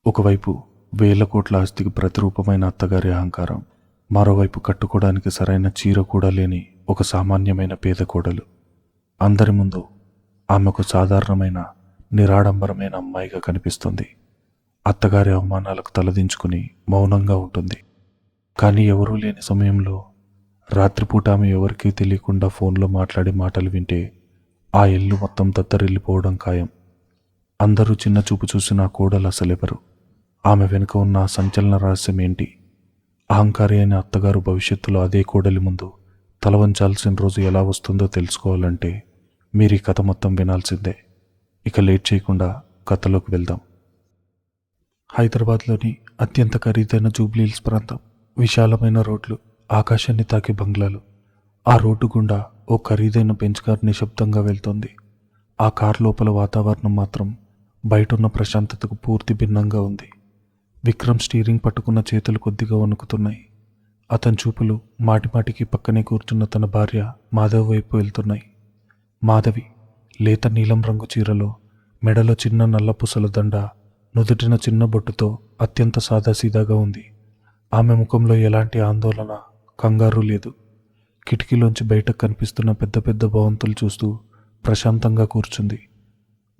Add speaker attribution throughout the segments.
Speaker 1: ఒకవైపు వేల కోట్ల ఆస్తికి ప్రతిరూపమైన అత్తగారి అహంకారం, మరోవైపు కట్టుకోవడానికి సరైన చీర కూడా లేని ఒక సామాన్యమైన పేద కోడలు. అందరి ముందు ఆమె ఒక సాధారణమైన నిరాడంబరమైన అమ్మాయిగా కనిపిస్తుంది. అత్తగారి అవమానాలకు తలదించుకుని మౌనంగా ఉంటుంది. కానీ ఎవరూ లేని సమయంలో రాత్రిపూట ఆమె ఎవరికీ తెలియకుండా ఫోన్లో మాట్లాడే మాటలు వింటే ఆ ఇల్లు మొత్తం దద్దరిల్లిపోవడం ఖాయం. అందరూ చిన్న చూపు చూసిన ఆ కోడలు అసలెవరు? ఆమె వెనుక ఉన్న ఆ సంచలన రహస్యం ఏంటి? అహంకారి అయిన అత్తగారు భవిష్యత్తులో అదే కోడలి ముందు తల వంచాల్సిన రోజు ఎలా వస్తుందో తెలుసుకోవాలంటే మీరు ఈ కథ మొత్తం వినాల్సిందే. ఇక లేట్ చేయకుండా కథలోకి వెళ్దాం. హైదరాబాద్లోని అత్యంత ఖరీదైన జూబ్లీ హిల్స్ ప్రాంతం. విశాలమైన రోడ్లు, ఆకాశాన్ని తాకే బంగ్లాలు. ఆ రోడ్డు గుండా ఓ ఖరీదైన బెంచ్ కార్ నిశ్శబ్దంగా వెళ్తోంది. ఆ కార్ లోపల వాతావరణం మాత్రం బయటున్న ప్రశాంతతకు పూర్తి భిన్నంగా ఉంది. విక్రమ్ స్టీరింగ్ పట్టుకున్న చేతులు కొద్దిగా వణుకుతున్నాయి. అతని చూపులు మాటిమాటికి పక్కనే కూర్చున్న తన భార్య మాధవి వైపు వెళ్తున్నాయి. మాధవి లేత నీలం రంగు చీరలో, మెడలో చిన్న నల్లపూసల దండ, నుదుటిన చిన్న బొట్టుతో అత్యంత సాదాసీదాగా ఉంది. ఆమె ముఖంలో ఎలాంటి ఆందోళన, కంగారు లేదు. కిటికీలోంచి బయటకు కనిపిస్తున్న పెద్ద పెద్ద భవంతులు చూస్తూ ప్రశాంతంగా కూర్చుంది.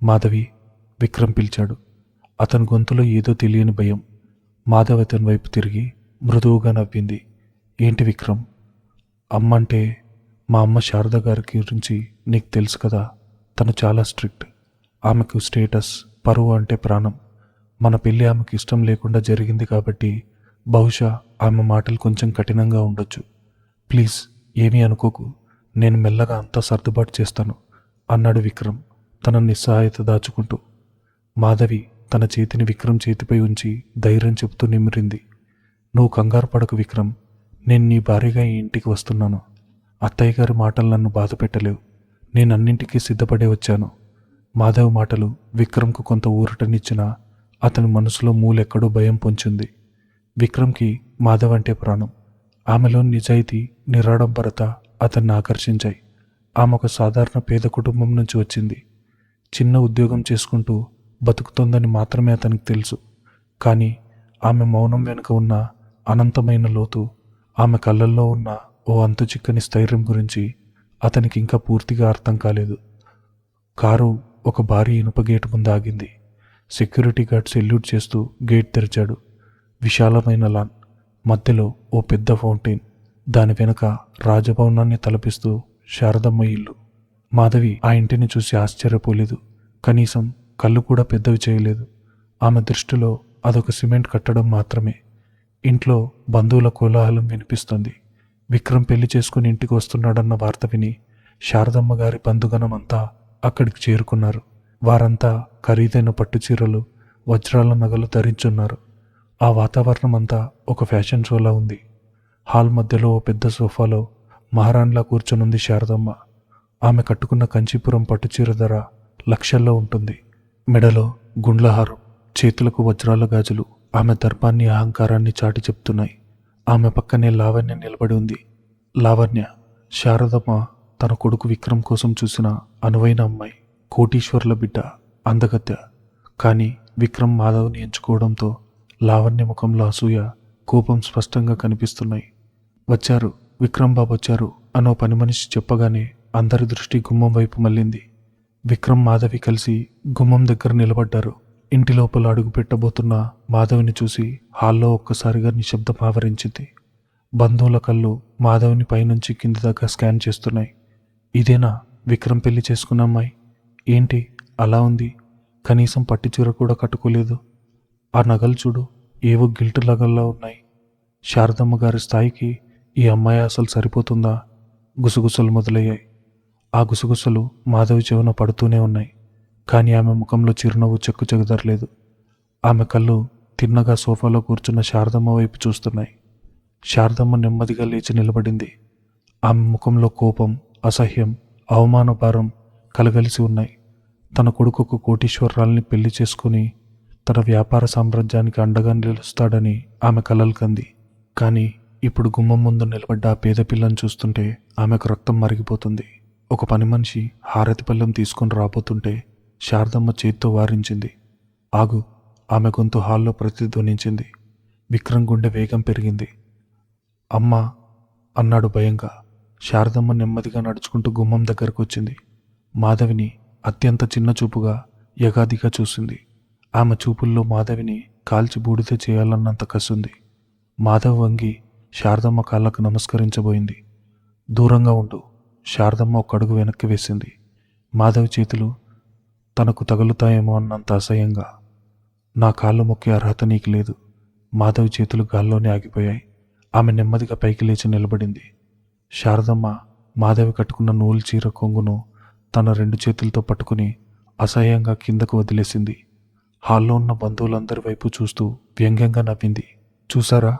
Speaker 1: మాధవి, విక్రమ్ పిలిచాడు. అతని గొంతులో ఏదో తెలియని భయం. మాధవ్ అతని వైపు తిరిగి మృదువుగా నవ్వింది. ఏంటి విక్రమ్? అమ్మంటే మా అమ్మ శారద గారి గురించి నీకు తెలుసు కదా. తను చాలా స్ట్రిక్ట్. ఆమెకు స్టేటస్, పరువు అంటే ప్రాణం. మన పెళ్ళి ఆమెకు ఇష్టం లేకుండా జరిగింది కాబట్టి బహుశా ఆమె మాటలు కొంచెం కఠినంగా ఉండొచ్చు. ప్లీజ్ ఏమీ అనుకోకు, నేను మెల్లగా అంతా సర్దుబాటు చేస్తాను అన్నాడు విక్రమ్ తన నిస్సహాయత దాచుకుంటూ. మాధవి తన చేతిని విక్రమ్ చేతిపై ఉంచి ధైర్యం చెబుతూ నిమిరింది. నువ్వు కంగారు పడకు విక్రమ్, నేను నీ భార్యగా ఈ ఇంటికి వస్తున్నాను. అత్తయ్య గారి మాటలు నన్ను బాధ పెట్టలేవు. నేను అన్నింటికీ సిద్ధపడే వచ్చాను. మాధవ్ మాటలు విక్రమ్కు కొంత ఊరటనిచ్చినా అతని మనసులో మూలెక్కడో భయం పొంచింది. విక్రమ్కి మాధవ్ అంటే ప్రాణం. ఆమెలో నిజాయితీ, నిరాడంబరత అతన్ని ఆకర్షించాయి. ఆమె ఒక సాధారణ పేద కుటుంబం నుంచి వచ్చింది. చిన్న ఉద్యోగం చేసుకుంటూ బతుకుతోందని మాత్రమే అతనికి తెలుసు. కానీ ఆమె మౌనం వెనుక ఉన్న అనంతమైన లోతు, ఆమె కళ్ళల్లో ఉన్న ఓ అంతు చిక్కని స్థైర్యం గురించి అతనికి ఇంకా పూర్తిగా అర్థం కాలేదు. కారు ఒక భారీ ఇనుప గేటు ముందు ఆగింది. సెక్యూరిటీ గార్డ్ సెల్యూట్ చేస్తూ గేట్ తెరిచాడు. విశాలమైన లాన్, మధ్యలో ఓ పెద్ద ఫౌంటైన్, దాని వెనుక రాజభవనాన్ని తలపిస్తూ శారదమ్మ ఇల్లు. మాధవి ఆ ఇంటిని చూసి ఆశ్చర్యపోలేదు. కనీసం కళ్ళు కూడా పెద్దవి చేయలేదు. ఆమె దృష్టిలో అదొక సిమెంట్ కట్టడం మాత్రమే. ఇంట్లో బంధువుల కోలాహలం వినిపిస్తుంది. విక్రమ్ పెళ్లి చేసుకుని ఇంటికి వస్తున్నాడన్న వార్త విని శారదమ్మ గారి బంధుగణం అంతా అక్కడికి చేరుకున్నారు. వారంతా ఖరీదైన పట్టుచీరలు, వజ్రాల నగలు ధరించున్నారు. ఆ వాతావరణం అంతా ఒక ఫ్యాషన్ షోలా ఉంది. హాల్ మధ్యలో ఓ పెద్ద సోఫాలో మహారాణిలా కూర్చొనుంది శారదమ్మ. ఆమె కట్టుకున్న కంచీపురం పట్టుచీర ధర లక్షల్లో ఉంటుంది. మెడలో గుండ్లహారం, చేతులకు వజ్రాల గాజులు ఆమె దర్పాన్ని, అహంకారాన్ని చాటి చెప్తున్నాయి. ఆమె పక్కనే లావణ్య నిలబడి ఉంది. లావణ్య, శారదమ్మ తన కొడుకు విక్రమ్ కోసం చూసిన అనువైన అమ్మాయి, కోటీశ్వర్ల బిడ్డ, అందగత్తె. కానీ విక్రమ్ మాధవ్ని ఎంచుకోవడంతో లావణ్య ముఖంలో అసూయ, కోపం స్పష్టంగా కనిపిస్తున్నాయి. వచ్చారు, విక్రమ్ బాబు వచ్చారు అనో పని మనిషి చెప్పగానే అందరి దృష్టి గుమ్మం వైపు మళ్ళింది. విక్రమ్, మాధవి కలిసి గుమ్మం దగ్గర నిలబడ్డారు. ఇంటి లోపల అడుగు పెట్టబోతున్న మాధవిని చూసి హాల్లో ఒక్కసారిగా నిశ్శబ్దం ఆవరించింది. బంధువుల కళ్ళు మాధవిని పైనుంచి కింది దాకా స్కాన్ చేస్తున్నాయి. ఇదేనా విక్రమ్ పెళ్లి చేసుకున్న అమ్మాయి? ఏంటి అలా ఉంది? కనీసం పట్టిచీర కూడా కట్టుకోలేదు. ఆ నగలు చూడు, ఏవో గిల్ట్ నగల్లా ఉన్నాయి. శారదమ్మ గారి స్థాయికి ఈ అమ్మాయి అసలు సరిపోతుందా? గుసగుసలు మొదలయ్యాయి. ఆ గుసగుసలు మాధవి చెవున పడుతూనే ఉన్నాయి. కానీ ఆమె ముఖంలో చిరునవ్వు చెక్కు చెదరలేదు. ఆమె కళ్ళు తిన్నగా సోఫాలో కూర్చున్న శారదమ్మ వైపు చూస్తున్నాయి. శారదమ్మ నెమ్మదిగా లేచి నిలబడింది. ఆమె ముఖంలో కోపం, అసహ్యం, అవమాన భారం కలగలిసి ఉన్నాయి. తన కొడుకు కోటీశ్వరరాల్ని పెళ్లి చేసుకుని తన వ్యాపార సామ్రాజ్యానికి అండగా నిలుస్తాడని ఆమె కలలు కంది. కానీ ఇప్పుడు గుమ్మం ముందు నిలబడ్డ ఆ పేద పిల్లని చూస్తుంటే ఆమెకు రక్తం మరిగిపోతుంది. ఒక పని మనిషి హారతి పళ్ళెం తీసుకొని రాబోతుంటే శారదమ్మ చేత్తో వారించింది. ఆగు, ఆమె గొంతు హాల్లో ప్రతిధ్వనించింది. విక్రమ్ గుండె వేగం పెరిగింది. అమ్మా అన్నాడు భయంగా. శారదమ్మ నెమ్మదిగా నడుచుకుంటూ గుమ్మం దగ్గరకు వచ్చింది. మాధవిని అత్యంత చిన్న చూపుగా యగాదిగా చూసింది. ఆమె చూపుల్లో మాధవిని కాల్చి బూడిద చేయాలన్నంత కసుంది. మాధవ్ వంగి శారదమ్మ కాళ్ళకు నమస్కరించబోయింది. దూరంగా ఉండు. శారదమ్మ ఒక అడుగు వెనక్కి వేసింది. మాధవి చేతులు తనకు తగులుతాయేమో అన్నంత అసహ్యంగా. నా కాళ్ళు మొక్కే అర్హత నీకు లేదు. మాధవి చేతులు గాల్లోనే ఆగిపోయాయి. ఆమె నెమ్మదిగా పైకి లేచి నిలబడింది. శారదమ్మ మాధవి కట్టుకున్న నూలు చీర కొంగును తన 2 చేతులతో పట్టుకుని అసహ్యంగా కిందకు వదిలేసింది. హాల్లో ఉన్న బంధువులందరి వైపు చూస్తూ వ్యంగ్యంగా నవ్వింది. చూసారా,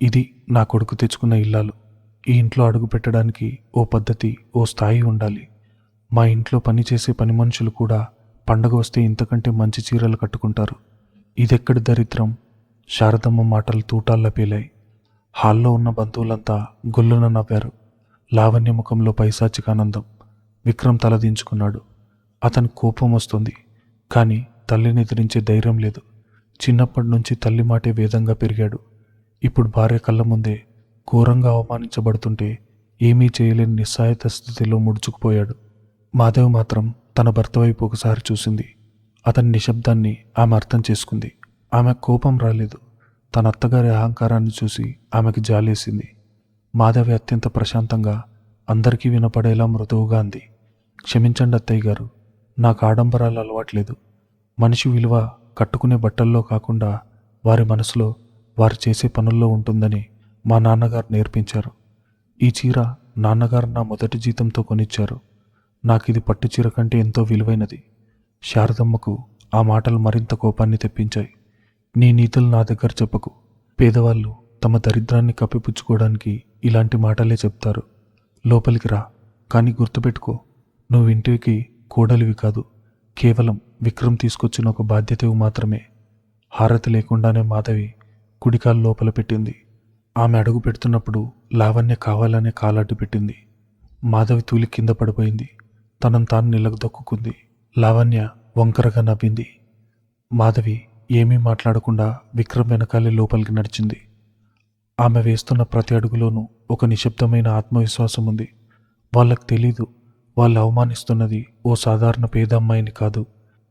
Speaker 1: ఇది నా కొడుకు తెచ్చుకున్న ఇల్లాలు. ఈ ఇంట్లో అడుగు పెట్టడానికి ఓ పద్ధతి, ఓ స్థాయి ఉండాలి. మా ఇంట్లో పనిచేసే పని మనుషులు కూడా పండగ వస్తే ఇంతకంటే మంచి చీరలు కట్టుకుంటారు. ఇదెక్కడి దరిద్రం. శారదమ్మ మాటలు తూటాల్లా పేలాయి. హాల్లో ఉన్న బంధువులంతా గొల్లున నవ్వారు. లావణ్య ముఖంలో పైశాచిక ఆనందం. విక్రమ్ తలదించుకున్నాడు. అతని కోపం వస్తుంది, కానీ తల్లిని ఎదిరించే ధైర్యం లేదు. చిన్నప్పటి నుంచి తల్లి మాటే వేదంగా పెరిగాడు. ఇప్పుడు భార్య కళ్ళ ముందే ఘోరంగా అవమానించబడుతుంటే ఏమీ చేయలేని నిస్సహాయత స్థితిలో ముడుచుకుపోయాడు. మాధవ్ మాత్రం తన భర్త వైపు ఒకసారి చూసింది. అతని నిశ్శబ్దాన్ని ఆమె అర్థం చేసుకుంది. ఆమె కోపం రాలేదు. తన అత్తగారి అహంకారాన్ని చూసి ఆమెకి జాలేసింది. మాధవి అత్యంత ప్రశాంతంగా, అందరికీ వినపడేలా మృదువుగా అంది. క్షమించండి అత్తయ్య గారు, నాకు ఆడంబరాలు అలవాట్లేదు. మనిషి విలువ కట్టుకునే బట్టల్లో కాకుండా వారి మనసులో, వారు చేసే పనుల్లో ఉంటుందని మా నాన్నగారు నేర్పించారు. ఈ చీర నాన్నగారు నా మొదటి జీతంతో కొనిచ్చారు. నాకిది పట్టు చీర కంటే ఎంతో విలువైనది. శారదమ్మకు ఆ మాటలు మరింత కోపాన్ని తెప్పించాయి. నీ నీతులు నా దగ్గర చెప్పకు. పేదవాళ్ళు తమ దరిద్రాన్ని కప్పిపుచ్చుకోవడానికి ఇలాంటి మాటలే చెప్తారు. లోపలికి రా, కానీ గుర్తుపెట్టుకో, నువ్వు ఇంటికి కోడలివి కాదు. కేవలం విక్రమ్ తీసుకొచ్చిన ఒక బాధ్యతవి మాత్రమే. హారతి లేకుండానే మాధవి కుడికాలు లోపల పెట్టింది. ఆమె అడుగు పెడుతున్నప్పుడు లావణ్య కావాలనే కాలడ్డు పెట్టింది. మాధవి తూలి కింద పడిపోయింది. తనను తాను నిలదొక్కుంది. లావణ్య వంకరగా నవ్వింది. మాధవి ఏమీ మాట్లాడకుండా విక్రమ్ వెనకాలే లోపలికి నడిచింది. ఆమె వేస్తున్న ప్రతి అడుగులోనూ ఒక నిశ్శబ్దమైన ఆత్మవిశ్వాసం ఉంది. వాళ్ళకు తెలీదు, వాళ్ళు అవమానిస్తున్నది ఓ సాధారణ పేద అమ్మాయిని కాదు,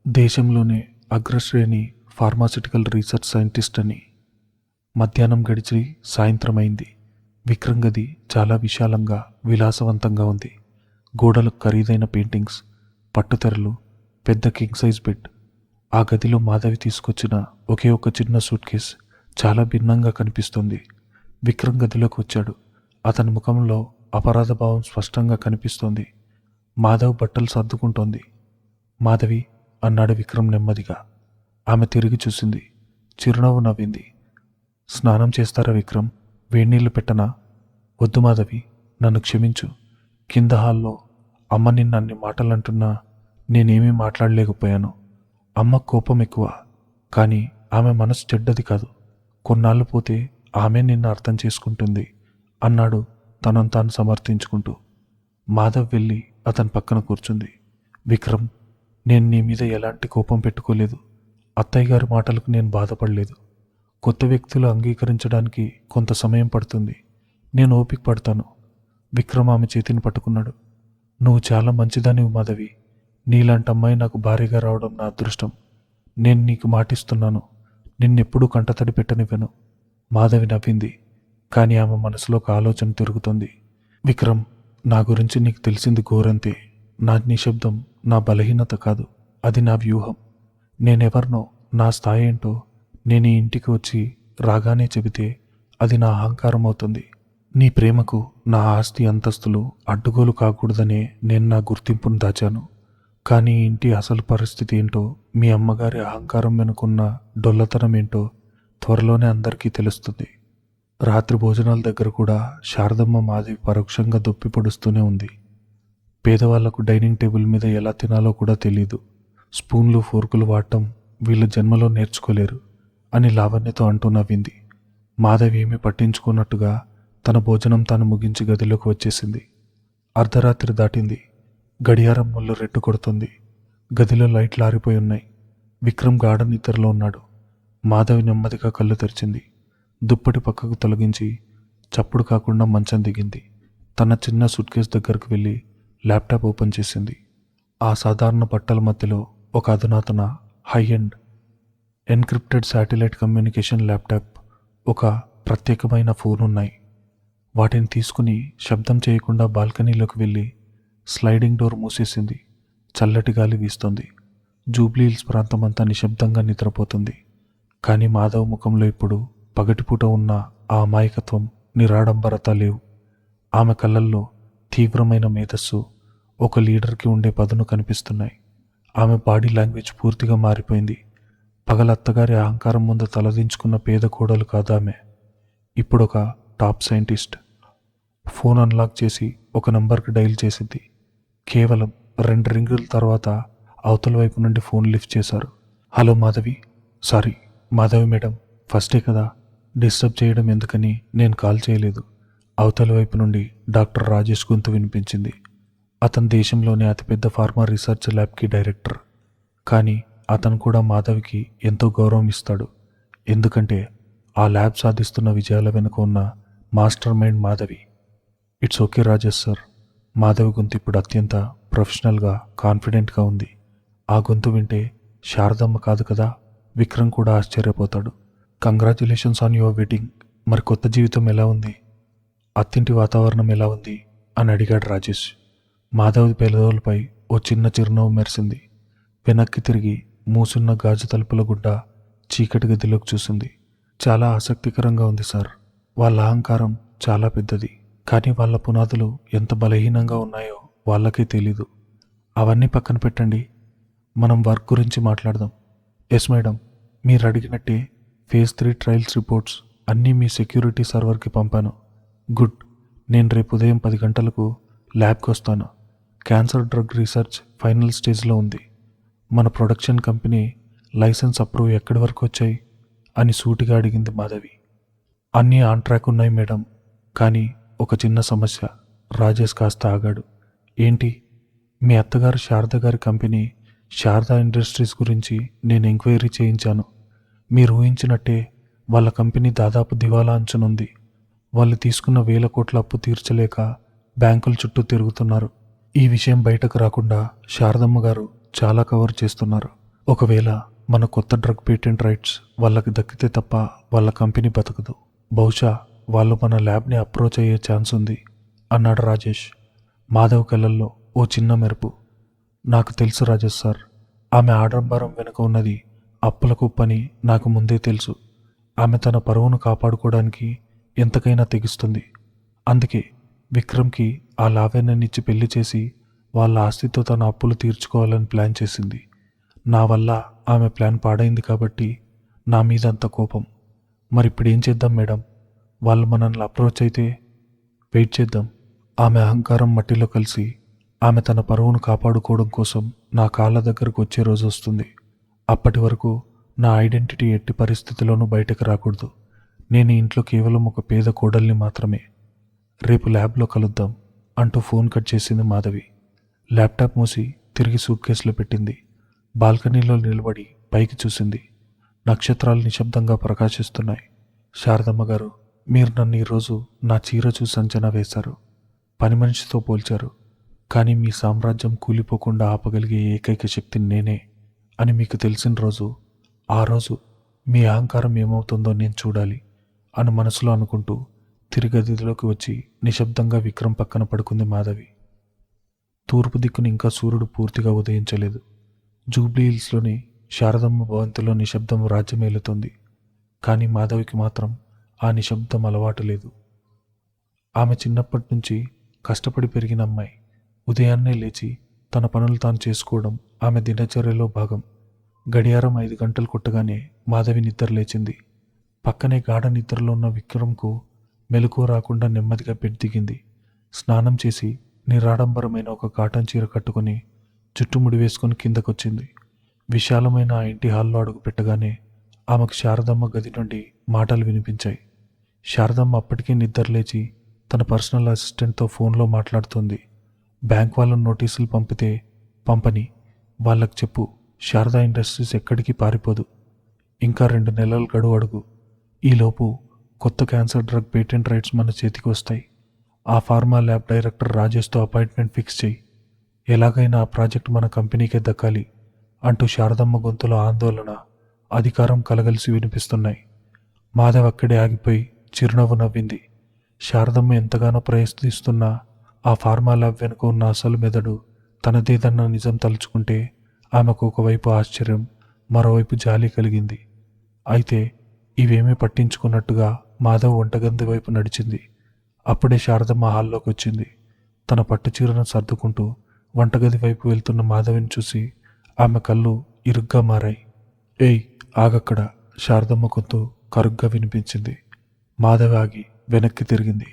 Speaker 1: దేశంలోనే అగ్రశ్రేణి ఫార్మాసిటికల్ రీసెర్చ్ సైంటిస్ట్ అని. మధ్యాహ్నం గడిచి సాయంత్రం అయింది. విక్రమ్ గది చాలా విశాలంగా, విలాసవంతంగా ఉంది. గోడలకు ఖరీదైన పెయింటింగ్స్, పట్టుతెరలు, పెద్ద కింగ్ సైజ్ బెడ్. ఆ గదిలో మాధవి తీసుకొచ్చిన ఒకే ఒక చిన్న సూట్ కేస్ చాలా భిన్నంగా కనిపిస్తుంది. విక్రమ్ గదిలోకి వచ్చాడు. అతని ముఖంలో అపరాధ భావం స్పష్టంగా కనిపిస్తోంది. మాధవ్ బట్టలు సర్దుకుంటోంది. మాధవి అన్నాడు విక్రమ్ నెమ్మదిగా. ఆమె తిరిగి చూసింది. చిరునవ్వు నవ్వింది. స్నానం చేస్తారా విక్రమ్? వేడినీళ్లు పెట్టనా? వద్దు మాధవి, నన్ను క్షమించు. కింద హాల్లో అమ్మ నిన్న అన్ని మాటలంటున్నా నేనేమీ మాట్లాడలేకపోయాను. అమ్మ కోపం ఎక్కువ, కానీ ఆమె మనసు చెడ్డది కాదు. కొన్నాళ్ళు పోతే ఆమె నిన్ను అర్థం చేసుకుంటుంది అన్నాడు తనను తాను సమర్థించుకుంటూ. మాధవ్ వెళ్ళి అతని పక్కన కూర్చుంది. విక్రమ్, నేను నీ మీద ఎలాంటి కోపం పెట్టుకోలేదు. అత్తయ్య గారి మాటలకు నేను బాధపడలేదు. కొత్త వ్యక్తులు అంగీకరించడానికి కొంత సమయం పడుతుంది. నేను ఓపిక పడతాను. విక్రమ్ ఆమె చేతిని పట్టుకున్నాడు. నువ్వు చాలా మంచిదానివి మాధవి. నీలాంటి అమ్మాయి నాకు భార్యగా రావడం నా అదృష్టం. నేను నీకు మాటిస్తున్నాను, నిన్నెప్పుడూ కంటతడి పెట్టనివ్వను. మాధవి నవ్వింది, కానీ ఆమె మనసులో ఒక ఆలోచన తిరుగుతుంది. విక్రమ్, నా గురించి నీకు తెలిసింది ఘోరంతే. నా నిశ్శబ్దం నా బలహీనత కాదు, అది నా వ్యూహం. నేనెవరినో, నా స్థాయి ఏంటో నేను ఈ ఇంటికి వచ్చి రాగానే చెబితే అది నా అహంకారం అవుతుంది. నీ ప్రేమకు నా ఆస్తి అంతస్తులు అడ్డుగోలు కాకూడదనే నేను నా గుర్తింపును దాచాను. కానీ ఇంటి అసలు పరిస్థితి ఏంటో, మీ అమ్మగారి అహంకారం వెనుకున్న డొల్లతనం ఏంటో త్వరలోనే అందరికీ తెలుస్తుంది. రాత్రి భోజనాల దగ్గర కూడా శారదమ్మ మాధవి పరోక్షంగా దొప్పి పొడుస్తూనే ఉంది. పేదవాళ్లకు డైనింగ్ టేబుల్ మీద ఎలా తినాలో కూడా తెలీదు. స్పూన్లు ఫోర్కులు వాడటం వీళ్ళ జన్మలో నేర్చుకోలేరు అని లావణ్యతో అంటూ నవ్వింది. మాధవి ఏమీ పట్టించుకున్నట్టుగా తన భోజనం తాను ముగించి గదిలోకి వచ్చేసింది. అర్ధరాత్రి దాటింది. గడియారం ముళ్ళు రెట్టు కొడుతుంది. గదిలో లైట్లు ఆరిపోయి ఉన్నాయి. విక్రమ్ గాఢ నిద్రలో ఉన్నాడు. మాధవి నెమ్మదిగా కళ్ళు తెరిచింది. దుప్పటి పక్కకు తొలగించి చప్పుడు కాకుండా మంచం దిగింది. తన చిన్న సూట్ కేస్ దగ్గరకు వెళ్ళి ల్యాప్టాప్ ఓపెన్ చేసింది. ఆ సాధారణ బట్టల మధ్యలో ఒక అధునాతన high end encrypted satellite communication laptop, ఒక ప్రత్యేకమైన ఫోన్ ఉన్నాయి. వాటిని తీసుకుని శబ్దం చేయకుండా బాల్కనీలోకి వెళ్ళి స్లైడింగ్ డోర్ మూసేసింది. చల్లటి గాలి వీస్తోంది. జూబ్లీ హిల్స్ ప్రాంతమంతా నిశ్శబ్దంగా నిద్రపోతుంది. కానీ మాధవ్ ముఖంలో ఇప్పుడు పగటిపూట ఉన్న ఆ అమాయకత్వం, నిరాడంబరత లేవు. ఆమె కళ్ళల్లో తీవ్రమైన మేధస్సు, ఒక లీడర్కి ఉండే పదును కనిపిస్తున్నాయి. ఆమె బాడీ లాంగ్వేజ్ పూర్తిగా మారిపోయింది. పగలత్తగారి అహంకారం ముందు తలదించుకున్న పేద కోడలు కాదు ఆమె. ఇప్పుడొక టాప్ సైంటిస్ట్. ఫోన్ అన్లాక్ చేసి ఒక నంబర్కి డైల్ చేసింది. కేవలం 2 రింగుల తర్వాత అవతల వైపు నుండి ఫోన్ లిఫ్ట్ చేశారు. Hello Madhavi. Sorry Madhavi madam, ఫస్టే కదా, డిస్టర్బ్ చేయడం ఎందుకని నేను కాల్ చేయలేదు. అవతల వైపు నుండి డాక్టర్ రాజేష్ గొంతు వినిపించింది. అతను దేశంలోనే అతిపెద్ద ఫార్మా రీసెర్చ్ ల్యాబ్కి డైరెక్టర్. కానీ అతను కూడా మాధవికి ఎంతో గౌరవం ఇస్తాడు. ఎందుకంటే ఆ ల్యాబ్ సాధిస్తున్న విజయాల వెనుక ఉన్న master mind Madhavi. It's okay Rajesh sir. Madhavi గొంతు ఇప్పుడు అత్యంత ప్రొఫెషనల్గా, కాన్ఫిడెంట్గా ఉంది. ఆ గొంతు వింటే శారదమ్మ కాదు కదా, విక్రమ్ కూడా ఆశ్చర్యపోతాడు. Congratulations on your wedding. మరి కొత్త జీవితం ఎలా ఉంది? అత్తింటి వాతావరణం ఎలా ఉంది అని అడిగాడు రాజేష్. మాధవి పెదవులపై ఓ చిన్న చిరునవ్వు మెరిసింది. వెనక్కి తిరిగి మూసున్న గాజు తలుపుల గుండా చీకటి గదిలోకి చూసింది. చాలా ఆసక్తికరంగా ఉంది సార్. వాళ్ళ అహంకారం చాలా పెద్దది, కానీ వాళ్ళ పునాదులు ఎంత బలహీనంగా ఉన్నాయో వాళ్ళకే తెలీదు. అవన్నీ పక్కన పెట్టండి, మనం వర్క్ గురించి మాట్లాడదాం. ఎస్ మేడం, మీరు అడిగినట్టే ఫేజ్ 3 ట్రయల్స్ రిపోర్ట్స్ అన్నీ మీ సెక్యూరిటీ సర్వర్కి పంపాను. గుడ్. నేను రేపు ఉదయం 10 గంటలకు ల్యాబ్కి వస్తాను. క్యాన్సర్ డ్రగ్ రీసెర్చ్ ఫైనల్ స్టేజ్లో ఉంది. మన ప్రొడక్షన్ కంపెనీ లైసెన్స్ అప్రూవ్ ఎక్కడి వరకు వచ్చాయి అని సూటిగా అడిగింది మాధవి. అన్నీ ఆన్ ట్రాక్ ఉన్నాయి మేడం, కానీ ఒక చిన్న సమస్య. రాజేష్ కాస్త ఆగాడు. ఏంటి? మీ అత్తగారు శారద గారి కంపెనీ శారదా ఇండస్ట్రీస్ గురించి నేను ఎంక్వైరీ చేయించాను. మీరు ఊహించినట్టే వాళ్ళ కంపెనీ దాదాపు దివాలా అంచునుంది. వాళ్ళు తీసుకున్న 1000 కోట్ల అప్పు తీర్చలేక బ్యాంకుల చుట్టూ తిరుగుతున్నారు. ఈ విషయం బయటకు రాకుండా శారదమ్మ గారు చాలా కవర్ చేస్తున్నారు. ఒకవేళ మన కొత్త డ్రగ్ పేటెంట్ రైట్స్ వాళ్ళకి దక్కితే తప్ప వాళ్ళ కంపెనీ బతకదు. బహుశా వాళ్ళు మన ల్యాబ్ని అప్రోచ్ అయ్యే ఛాన్స్ ఉంది అన్నాడు రాజేష్. మాధవ్ కళ్ళల్లో ఓ చిన్న మెరుపు. నాకు తెలుసు రాజేష్ సార్. ఆమె ఆడంబరం వెనుక ఉన్నది అప్పుల కుప్పని నాకు ముందే తెలుసు. ఆమె తన పరువును కాపాడుకోవడానికి ఎంతకైనా తెగిస్తుంది. అందుకే విక్రమ్కి ఆ లావణ్యనిచ్చి పెళ్లి చేసి వాళ్ళ ఆస్తితో తన అప్పులు తీర్చుకోవాలని ప్లాన్ చేసింది. నా వల్ల ఆమె ప్లాన్ పాడైంది కాబట్టి నా మీద అంత కోపం. మరి ఇప్పుడు ఏం చేద్దాం మేడం? వాళ్ళు మనల్ని అప్రోచ్ అయితే? వెయిట్ చేద్దాం. ఆమె అహంకారం మట్టిలో కలిసి ఆమె తన పరువును కాపాడుకోవడం కోసం నా కాళ్ళ దగ్గరకు వచ్చే రోజు వస్తుంది. అప్పటి వరకు నా ఐడెంటిటీ ఎట్టి పరిస్థితిలోనూ బయటకు రాకూడదు. నేను ఇంట్లో కేవలం ఒక పేద కోడల్ని మాత్రమే. రేపు ల్యాబ్లో కలుద్దాం అంటూ ఫోన్ కట్ చేసింది మాధవి. ల్యాప్టాప్ మూసి తిరిగి సూట్ కేసులో పెట్టింది. బాల్కనీలో నిలబడి పైకి చూసింది. నక్షత్రాలు నిశ్శబ్దంగా ప్రకాశిస్తున్నాయి. శారదమ్మ గారు, మీరు నన్ను ఈరోజు నా చీర చూసి అంచనా వేశారు, పని మనిషితో పోల్చారు. కానీ మీ సామ్రాజ్యం కూలిపోకుండా ఆపగలిగే ఏకైక శక్తిని నేనే అని మీకు తెలిసిన రోజు, ఆ రోజు మీ అహంకారం ఏమవుతుందో నేను చూడాలి అని మనసులో అనుకుంటూ తిరిగి గదిలోకి వచ్చి నిశ్శబ్దంగా విక్రమ్ పక్కన పడుకుంది మాధవి. తూర్పు దిక్కున ఇంకా సూర్యుడు పూర్తిగా ఉదయించలేదు. జూబ్లీ హిల్స్లోని శారదమ్మ భవంతిలో నిశ్శబ్దం రాజ్యమేలుతోంది. కానీ మాధవికి మాత్రం ఆ నిశ్శబ్దం అలవాటు లేదు. ఆమె చిన్నప్పటి నుంచి కష్టపడి పెరిగిన అమ్మాయి. ఉదయాన్నే లేచి తన పనులు తాను చేసుకోవడం ఆమె దినచర్యలో భాగం. గడియారం 5 గంటలు కొట్టగానే మాధవి నిద్ర లేచింది. పక్కనే గాఢ నిద్రలో ఉన్న విక్రమ్కు మెలకువ రాకుండా నెమ్మదిగా బెడ్ దిగింది. స్నానం చేసి నిరాడంబరమైన ఒక కాటన్ చీర కట్టుకుని చుట్టుముడి వేసుకుని కిందకొచ్చింది. విశాలమైన ఆ ఇంటి హాల్లో అడుగు పెట్టగానే ఆమెకు శారదమ్మ గది నుండి మాటలు వినిపించాయి. శారదమ్మ అప్పటికే నిద్రలేచి తన పర్సనల్ అసిస్టెంట్తో ఫోన్లో మాట్లాడుతోంది. బ్యాంక్ వాళ్ళు నోటీసులు పంపితే పంపని, వాళ్ళకు చెప్పు, శారదా ఇండస్ట్రీస్ ఎక్కడికి పారిపోదు. ఇంకా 2 నెలలు గడువు అడుగు. ఈలోపు కొత్త క్యాన్సర్ డ్రగ్ పేటెంట్ రైట్స్ మన చేతికి వస్తాయి. ఆ ఫార్మా ల్యాబ్ డైరెక్టర్ రాజేష్తో అపాయింట్మెంట్ ఫిక్స్ చేయి. ఎలాగైనా ఆ ప్రాజెక్ట్ మన కంపెనీకే దక్కాలి అంటూ శారదమ్మ గొంతులో ఆందోళన, అధికారం కలగలిసి వినిపిస్తున్నాయి. మాధవ్ అక్కడే ఆగిపోయి చిరునవ్వు నవ్వింది. శారదమ్మ ఎంతగానో ప్రయత్నిస్తున్నా ఆ ఫార్మా ల్యాబ్ వెనుక ఉన్న అసలు మెదడు తనదేదన్న నిజం తలుచుకుంటే ఆమెకు ఒకవైపు ఆశ్చర్యం, మరోవైపు జాలి కలిగింది. అయితే ఇవేమీ పట్టించుకున్నట్టుగా మాధవ్ వంటగది వైపు నడిచింది. అప్పుడే శారదమ్మ హాల్లోకి వచ్చింది. తన పట్టుచీరను సర్దుకుంటూ వంటగది వైపు వెళ్తున్న మాధవిని చూసి ఆమె కళ్ళు ఇరుగ్గా మారాయి. ఏయ్ ఆగక్కడ! శారదమ్మ గొంతు కరుగ్గా వినిపించింది. మాధవి ఆగి వెనక్కి తిరిగింది.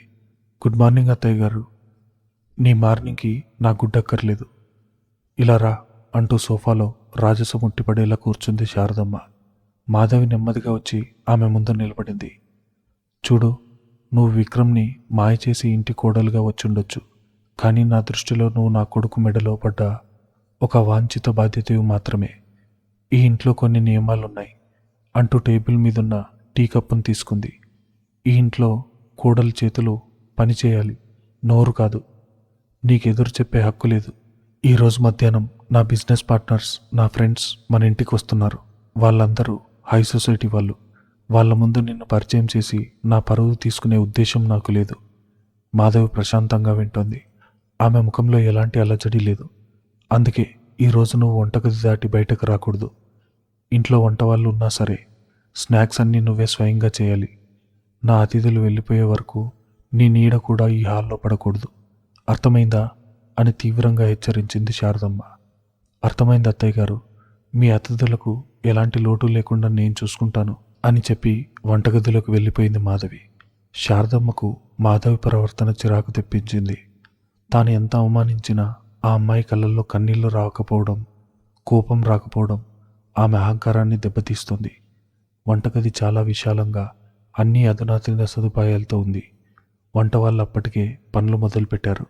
Speaker 1: గుడ్ మార్నింగ్ అత్తయ్య గారు. నీ మార్నింగ్కి నా గుడ్డక్కర్లేదు. ఇలా రా అంటూ సోఫాలో రాజసం ఉట్టిపడేలా కూర్చుంది శారదమ్మ. మాధవి నెమ్మదిగా వచ్చి ఆమె ముందు నిలబడింది. చూడు, నువ్వు విక్రమ్ని మాయ చేసి ఇంటి కోడలుగా వచ్చుండొచ్చు. కానీ నా దృష్టిలో నువ్వు నా కొడుకు మెడలో పడ్డ ఒక వాంఛిత బాధ్యతవి మాత్రమే. ఈ ఇంట్లో కొన్ని నియమాలున్నాయి అంటూ టేబుల్ మీదున్న టీ కప్పును తీసుకుంది. ఈ ఇంట్లో కోడలు చేతులు పని చేయాలి, నోరు కాదు. నీకెదురు చెప్పే హక్కు లేదు. ఈరోజు మధ్యాహ్నం నా బిజినెస్ పార్ట్నర్స్, నా ఫ్రెండ్స్ మన ఇంటికి వస్తున్నారు. వాళ్ళందరూ హై సొసైటీ వాళ్ళు. వాళ్ళ ముందు నిన్ను పరిచయం చేసి నా పరువు తీసుకునే ఉద్దేశం నాకు లేదు. మాధవి ప్రశాంతంగా వింటోంది. ఆమె ముఖంలో ఎలాంటి అలజడి లేదు. అందుకే ఈరోజు నువ్వు వంటగది దాటి బయటకు రాకూడదు. ఇంట్లో వంట వాళ్ళు ఉన్నా సరే స్నాక్స్ అన్నీ నువ్వే స్వయంగా చేయాలి. నా అతిథులు వెళ్ళిపోయే వరకు నీ నీడ కూడా ఈ హాల్లో పడకూడదు. అర్థమైందా అని తీవ్రంగా హెచ్చరించింది శారదమ్మ. అర్థమైంది అత్తయ్య గారు. మీ అతిథులకు ఎలాంటి లోటు లేకుండా నేను చూసుకుంటాను అని చెప్పి వంటగదిలోకి వెళ్ళిపోయింది మాధవి. శారదమ్మకు మాధవి ప్రవర్తన చిరాకు తెప్పించింది. తాను ఎంత అవమానించినా ఆ అమ్మాయి కళ్ళల్లో కన్నీళ్లు రాకపోవడం, కోపం రాకపోవడం ఆమె అహంకారాన్ని దెబ్బతీస్తుంది. వంటగది చాలా విశాలంగా అన్ని అధునాతన సదుపాయాలతో ఉంది. వంట వాళ్ళు అప్పటికే పనులు మొదలుపెట్టారు.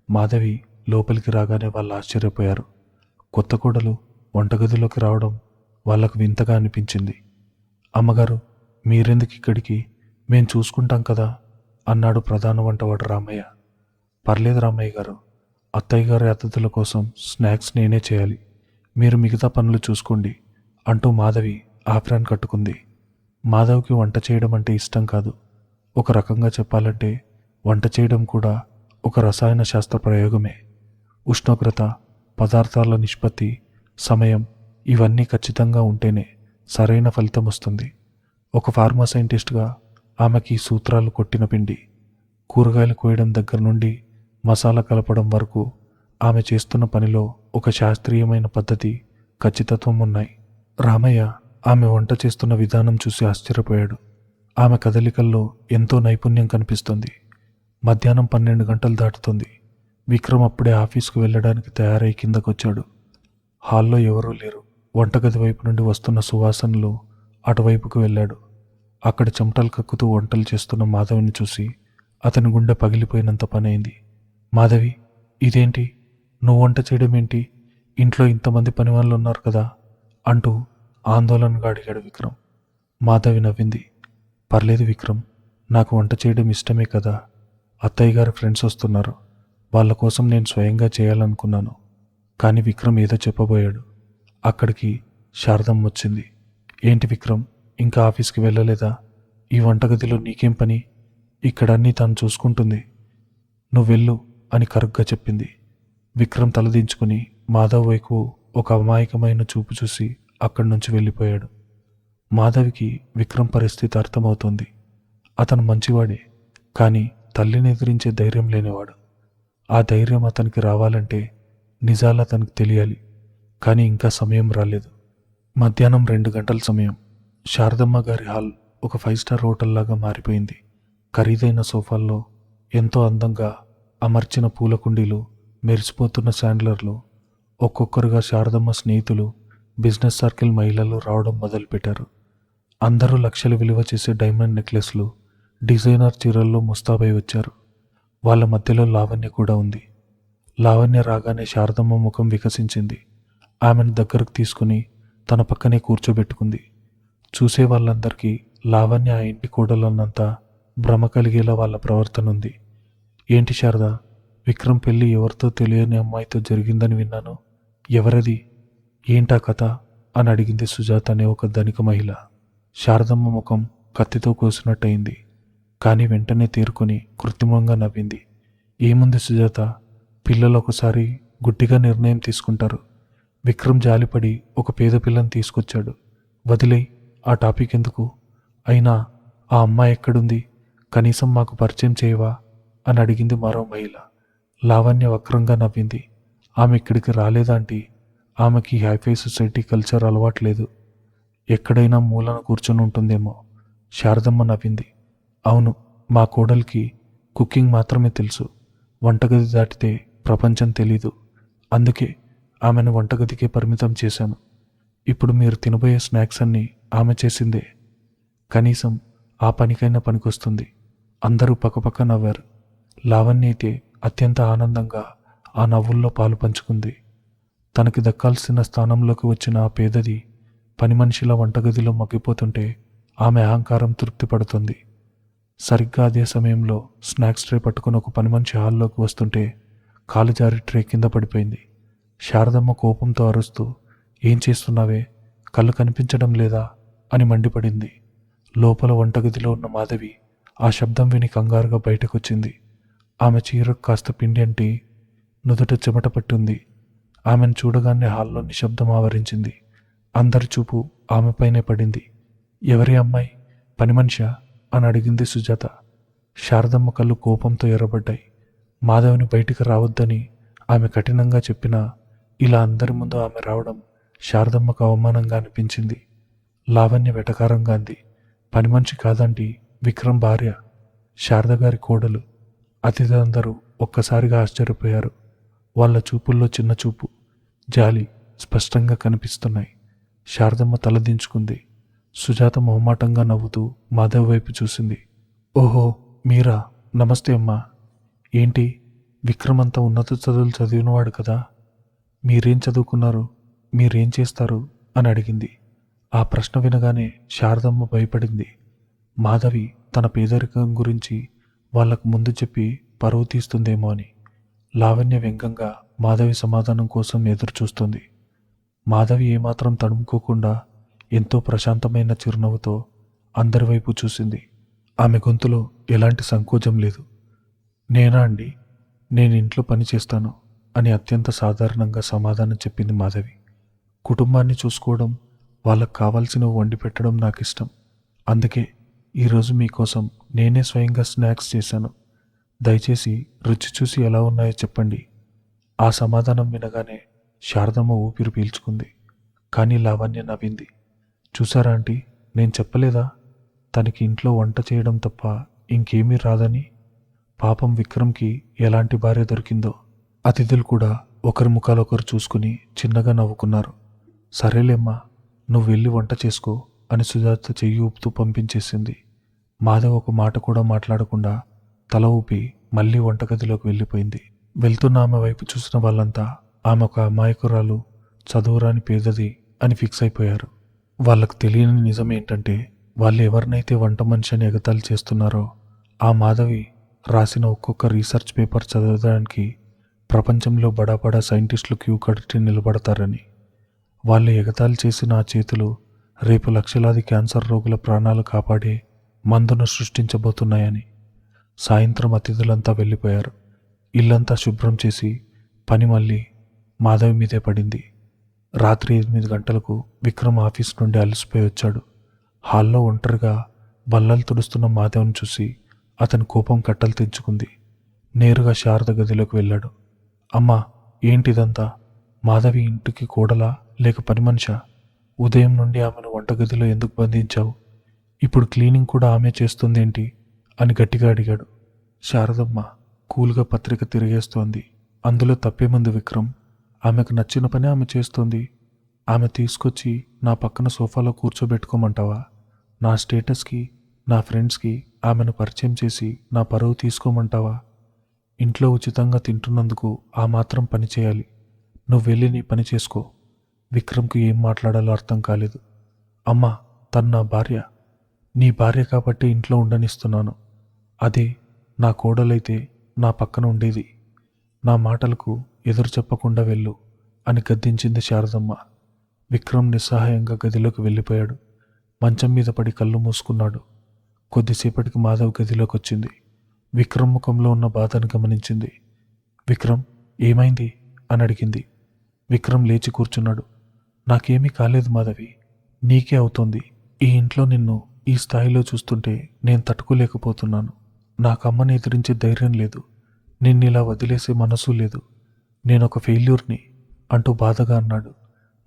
Speaker 1: మాధవి లోపలికి రాగానే వాళ్ళు ఆశ్చర్యపోయారు. కొత్త కోడలు వంటగదిలోకి రావడం వాళ్లకు వింతగా అనిపించింది. అమ్మగారు, మీరెందుకు ఇక్కడికి? మేం చూసుకుంటాం కదా అన్నాడు ప్రధాన వంటవాడు రామయ్య. పర్లేదు రామయ్య గారు, అత్తయ్య గారి అతిథుల కోసం స్నాక్స్ నేనే చేయాలి. మీరు మిగతా పనులు చూసుకోండి అంటూ మాధవి ఆఫ్రాన్ కట్టుకుంది. మాధవ్కి వంట చేయడం అంటే ఇష్టం కాదు. ఒక రకంగా చెప్పాలంటే వంట చేయడం కూడా ఒక రసాయన శాస్త్ర ప్రయోగమే. ఉష్ణోగ్రత, పదార్థాల నిష్పత్తి, సమయం ఇవన్నీ ఖచ్చితంగా ఉంటేనే సరైన ఫలితం వస్తుంది. ఒక ఫార్మా సైంటిస్ట్గా ఆమెకి ఈ సూత్రాలు కొట్టిన పిండి. కూరగాయలు కోయడం దగ్గర నుండి మసాలా కలపడం వరకు ఆమె చేస్తున్న పనిలో ఒక శాస్త్రీయమైన పద్ధతి, ఖచ్చితత్వం ఉన్నాయి. రామయ్య ఆమె వంట చేస్తున్న విధానం చూసి ఆశ్చర్యపోయాడు. ఆమె కదలికల్లో ఎంతో నైపుణ్యం కనిపిస్తుంది. మధ్యాహ్నం 12 గంటలు దాటుతుంది. విక్రమ్ అప్పుడే ఆఫీస్కు వెళ్ళడానికి తయారై కిందకొచ్చాడు. హాల్లో ఎవరూ లేరు. వంటగది వైపు నుండి వస్తున్న సువాసనలు అటువైపుకు వెళ్ళాడు. అక్కడ చెమటలు కక్కుతూ వంటలు చేస్తున్న మాధవిని చూసి అతని గుండె పగిలిపోయినంత పనైంది. మాధవి, ఇదేంటి? నువ్వు వంట చేయడం ఏంటి? ఇంట్లో ఇంతమంది పని వాళ్ళు ఉన్నారు కదా అంటూ ఆందోళనగా అడిగాడు విక్రమ్. మాధవి నవ్వింది. పర్లేదు విక్రమ్, నాకు వంట చేయడం ఇష్టమే కదా. అత్తయ్య గారి ఫ్రెండ్స్ వస్తున్నారు. వాళ్ళ కోసం నేను స్వయంగా చేయాలనుకున్నాను. కానీ విక్రమ్ ఏదో చెప్పబోయాడు. అక్కడికి శారదమ్మ వచ్చింది. ఏంటి విక్రమ్, ఇంకా ఆఫీస్కి వెళ్ళలేదా? ఈ వంటగదిలో నీకేం పని? ఇక్కడన్నీ తను చూసుకుంటుంది. నువ్వెళ్ళు అని కరుగ్గా చెప్పింది. విక్రమ్ తలదించుకుని మాధవ్ వైపు ఒక అమాయకమైన చూపు చూసి అక్కడి నుంచి వెళ్ళిపోయాడు. మాధవికి విక్రమ్ పరిస్థితి అర్థమవుతోంది. అతను మంచివాడే, కానీ తల్లిని ఎదిరించే ధైర్యం లేనివాడు. ఆ ధైర్యం అతనికి రావాలంటే నిజాలు అతనికి తెలియాలి. కానీ ఇంకా సమయం రాలేదు. మధ్యాహ్నం 2 గంటల సమయం. శారదమ్మ గారి హాల్ ఒక 5 స్టార్ హోటల్ లాగా మారిపోయింది. ఖరీదైన సోఫాల్లో ఎంతో అందంగా అమర్చిన పూల కుండీలు, మెరిసిపోతున్న శాండ్లర్లు. ఒక్కొక్కరుగా శారదమ్మ స్నేహితులు, బిజినెస్ సర్కిల్ మహిళలు రావడం మొదలుపెట్టారు. అందరూ లక్షలు విలువ చేసే డైమండ్ నెక్లెస్లు, డిజైనర్ చీరల్లో ముస్తాబై వచ్చారు. వాళ్ళ మధ్యలో లావణ్య కూడా ఉంది. లావణ్య రాగానే శారదమ్మ ముఖం వికసించింది. ఆమెను దగ్గరకు తీసుకుని తన పక్కనే కూర్చోబెట్టుకుంది. చూసే వాళ్ళందరికీ లావణ్య ఆ ఇంటి కోడలన్నంత భ్రమ కలిగేలా వాళ్ళ ప్రవర్తన ఉంది. ఏంటి శారదా, విక్రమ్ పెళ్ళి ఎవరితో తెలియని అమ్మాయితో జరిగిందని విన్నాను. ఎవరది? ఏంటా కథ అని అడిగింది సుజాత అనే ఒక ధనిక మహిళ. శారదమ్మ ముఖం కత్తితో కోసినట్టయింది. కానీ వెంటనే తేరుకొని కృత్రిమంగా నవ్వింది. ఏముంది సుజాత, పిల్లలు ఒకసారి గుడ్డిగా నిర్ణయం తీసుకుంటారు. విక్రమ్ జాలిపడి ఒక పేద పిల్లని తీసుకొచ్చాడు. వదిలేయ్, ఆ టాపిక్ ఎందుకు? అయినా ఆ అమ్మాయి ఎక్కడుంది? కనీసం మాకు పరిచయం చేయవా అని అడిగింది మరో మహిళ. లావణ్య వక్రంగా నవ్వింది. ఆమె ఇక్కడికి రాలేదాంటీ. ఆమెకి హైఫై సొసైటీ కల్చర్ అలవాట్లేదు. ఎక్కడైనా మూలన కూర్చొని ఉంటుందేమో. శారదమ్మ నవ్వింది. అవును, మా కోడలికి కుకింగ్ మాత్రమే తెలుసు. వంటగది దాటితే ప్రపంచం తెలీదు. అందుకే ఆమెను వంటగదికే పరిమితం చేశాను. ఇప్పుడు మీరు తినబోయే స్నాక్స్ అన్నీ ఆమె చేసిందే. కనీసం ఆ పనికైనా పనికొస్తుంది. అందరూ పక్కపక్క నవ్వారు. లావణ్య అయితే అత్యంత ఆనందంగా ఆ నవ్వుల్లో పాలు పంచుకుంది. తనకి దక్కాల్సిన స్థానంలోకి వచ్చిన ఆ పేదది పని మనిషిలా వంటగదిలో మగ్గిపోతుంటే ఆమె అహంకారం తృప్తి పడుతుంది. సరిగ్గా అదే సమయంలో స్నాక్స్ ట్రే పట్టుకుని ఒక పని మనిషి హాల్లోకి వస్తుంటే కాలు జారి ట్రే కింద పడిపోయింది. శారదమ్మ కోపంతో అరుస్తూ, ఏం చేస్తున్నావే, కళ్ళు కనిపించడం లేదా అని మండిపడింది. లోపల వంటగదిలో ఉన్న మాధవి ఆ శబ్దం విని కంగారుగా బయటకొచ్చింది. ఆమె చీరకు కాస్త పిండి అంటి నుదుట చెమట పట్టింది. ఆమెను చూడగానే హాల్లో నిశ్శబ్దం ఆవరించింది. అందరి చూపు ఆమెపైనే పడింది. ఎవరి అమ్మాయి, పని మనిషా అని అడిగింది సుజాత. శారదమ్మ కళ్ళు కోపంతో ఎర్రబడ్డాయి. మాధవిని బయటికి రావద్దని ఆమె కఠినంగా చెప్పినా ఇలా అందరి ముందు ఆమె రావడం శారదమ్మకు అవమానంగా అనిపించింది. లావణ్య వెటకారంగా అంది, పని మనిషి కాదండి, విక్రమ్ భార్య, శారద గారి కోడలు. అతిథులందరూ ఒక్కసారిగా ఆశ్చర్యపోయారు. వాళ్ళ చూపుల్లో చిన్న చూపు, జాలి స్పష్టంగా కనిపిస్తున్నాయి. శారదమ్మ తలదించుకుంది. సుజాత మొహమాటంగా నవ్వుతూ మాధవ్ వైపు చూసింది. ఓహో, మీరా, నమస్తే అమ్మా. ఏంటి, విక్రమ్ అంత ఉన్నత చదువులు చదివినవాడు కదా, మీరేం చదువుకున్నారు, మీరేం చేస్తారు అని అడిగింది. ఆ ప్రశ్న వినగానే శారదమ్మ భయపడింది. మాధవి తన పేదరికం గురించి వాళ్లకు ముందు చెప్పి పరువు తీస్తుందేమో అని. లావణ్య వ్యంగ్యంగా మాధవి సమాధానం కోసం ఎదురు చూస్తుంది. మాధవి ఏమాత్రం తడుముకోకుండా ఎంతో ప్రశాంతమైన చిరునవ్వుతో అందరి వైపు చూసింది. ఆమె గొంతులో ఎలాంటి సంకోచం లేదు. నేనా అండి, నేను ఇంట్లో పని చేస్తాను అని అత్యంత సాధారణంగా సమాధానం చెప్పింది మాధవి. కుటుంబాన్ని చూసుకోవడం, వాళ్ళకు కావాల్సినవి వండి పెట్టడం నాకు ఇష్టం. అందుకే ఈరోజు మీకోసం నేనే స్వయంగా స్నాక్స్ చేశాను. దయచేసి రుచి చూసి ఎలా ఉన్నాయో చెప్పండి. ఆ సమాధానం వినగానే శారదమ్మ ఊపిరి పీల్చుకుంది. కానీ లావణ్య నవ్వింది. చూసారా ఆంటీ, నేను చెప్పలేదా తనకి ఇంట్లో వంట చేయడం తప్ప ఇంకేమీ రాదని. పాపం విక్రమ్కి ఎలాంటి భార్య దొరికిందో. అతిథులు కూడా ఒకరి ముఖాలు ఒకరు చూసుకుని చిన్నగా నవ్వుకున్నారు. సరేలేమ్మా, నువ్వు వెళ్ళి వంట చేసుకో అని సుజాత చెయ్యి ఊపుతూ పంపించేసింది. మాధవ్ ఒక మాట కూడా మాట్లాడకుండా తల ఊపి మళ్ళీ వంటగదిలోకి వెళ్ళిపోయింది. వెళ్తున్న ఆమె వైపు చూసిన వాళ్ళంతా ఆమె ఒక అమాయకురాలు, చదువురాని పేదది అని ఫిక్స్ అయిపోయారు. వాళ్ళకు తెలియని నిజం ఏంటంటే, వాళ్ళు ఎవరినైతే వంట మనిషి అని ఎగతాళి చేస్తున్నారో ఆ మాధవి రాసిన ఒక్కొక్క రీసెర్చ్ పేపర్ చదవడానికి ప్రపంచంలో బడా సైంటిస్టులు క్యూ కట్టి నిలబడతారని. వాళ్ళు ఎగతాళి చేసిన ఆ చేతులు రేపు లక్షలాది క్యాన్సర్ రోగుల ప్రాణాలు కాపాడే మందును సృష్టించబోతున్నాయని. సాయంత్రం అతిథులంతా వెళ్ళిపోయారు. ఇల్లంతా శుభ్రం చేసి పని మళ్ళీ మాధవి మీదే పడింది. రాత్రి 8 గంటలకు విక్రమ్ ఆఫీస్ నుండి అలసిపోయి వచ్చాడు. హాల్లో ఒంటరిగా బల్లలు తుడుస్తున్న మాధవ్ని చూసి అతని కోపం కట్టలు తెంచుకుంది. నేరుగా శారద గదిలోకి వెళ్ళాడు. అమ్మా, ఏంటిదంతా? మాధవి ఇంటికి కోడలా లేక పని మనిషా? ఉదయం నుండి ఆమెను వంటగదిలో ఎందుకు బంధించావు? ఇప్పుడు క్లీనింగ్ కూడా ఆమె చేస్తుందేంటి అని గట్టిగా అడిగాడు. శారదమ్మ కూల్గా పత్రిక తిరిగేస్తోంది. అందులో తప్పేముంది విక్రమ్? ఆమెకు నచ్చిన పని ఆమె చేస్తోంది. ఆమె తీసుకొచ్చి నా పక్కన సోఫాలో కూర్చోబెట్టుకోమంటావా? నా స్టేటస్కి, నా ఫ్రెండ్స్కి ఆమెను పరిచయం చేసి నా పరువు తీసుకోమంటావా? ఇంట్లో ఉచితంగా తింటున్నందుకు ఆ మాత్రం పని చేయాలి. నువ్వు వెళ్ళి నీ పని చేసుకో. విక్రమ్కి ఏం మాట్లాడాలో అర్థం కాలేదు. అమ్మా, తను నా భార్య. నీ భార్య కాబట్టి ఇంట్లో ఉండనిస్తున్నాను. అదే నా కోడలైతే నా పక్కన ఉండేది. నా మాటలకు ఎదురు చెప్పకుండా వెళ్ళు అని గద్దించింది శారదమ్మ. విక్రమ్ నిస్సహాయంగా గదిలోకి వెళ్ళిపోయాడు. మంచం మీద పడి కళ్ళు మూసుకున్నాడు. కొద్దిసేపటికి మాధవ్ గదిలోకి వచ్చింది. విక్రమ్ ముఖంలో ఉన్న బాధను గమనించింది. విక్రమ్, ఏమైంది అని అడిగింది. విక్రమ్ లేచి కూర్చున్నాడు. నాకేమీ కాలేదు మాధవి, నీకే అవుతోంది. ఈ ఇంట్లో నిన్ను ఈ స్థాయిలో చూస్తుంటే నేను తట్టుకోలేకపోతున్నాను. నాకు అమ్మని ఎదిరించే ధైర్యం లేదు. నిన్నిలా వదిలేసే మనసు లేదు. నేనొక ఫెయిల్యూర్ని అంటూ బాధగా అన్నాడు.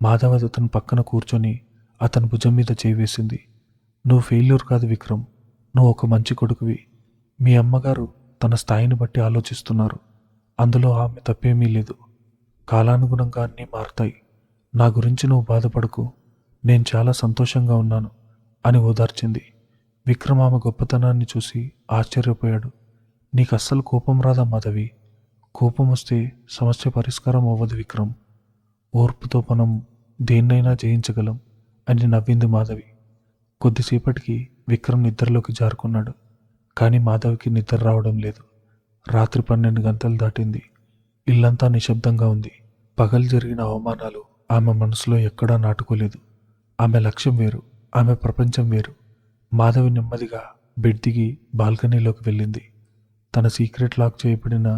Speaker 1: మాధవ్ అతని పక్కన కూర్చొని అతని భుజం మీద చేయి వేసింది. నువ్వు ఫెయిల్యూర్ కాదు విక్రమ్, నువ్వు ఒక మంచి కొడుకువి. మీ అమ్మగారు తన స్థాయిని బట్టి ఆలోచిస్తున్నారు. అందులో ఆమె తప్పేమీ లేదు. కాలానుగుణంగా అన్నీ మారుతాయి. నా గురించి నువ్వు బాధపడకు, నేను చాలా సంతోషంగా ఉన్నాను అని ఓదార్చింది. విక్రమ్ ఆమె గొప్పతనాన్ని చూసి ఆశ్చర్యపోయాడు. నీకు అస్సలు కోపం రాదా మాధవి? కోపం వస్తే సమస్య పరిష్కారం అవ్వదు విక్రమ్. ఓర్పుతో మనం దేన్నైనా జయించగలం అని నవ్వింది మాధవి. కొద్దిసేపటికి విక్రమ్ నిద్రలోకి జారుకున్నాడు. కానీ మాధవికి నిద్ర రావడం లేదు. రాత్రి 12 గంటలు దాటింది. ఇల్లంతా నిశ్శబ్దంగా ఉంది. పగలు జరిగిన అవమానాలు ఆమె మనసులో ఎక్కడా నాటుకోలేదు. ఆమె లక్ష్యం వేరు, ఆమె ప్రపంచం వేరు. మాధవి నెమ్మదిగా బెడ్ దిగి బాల్కనీలోకి వెళ్ళింది. తన సీక్రెట్ లాక్ చేయబడిన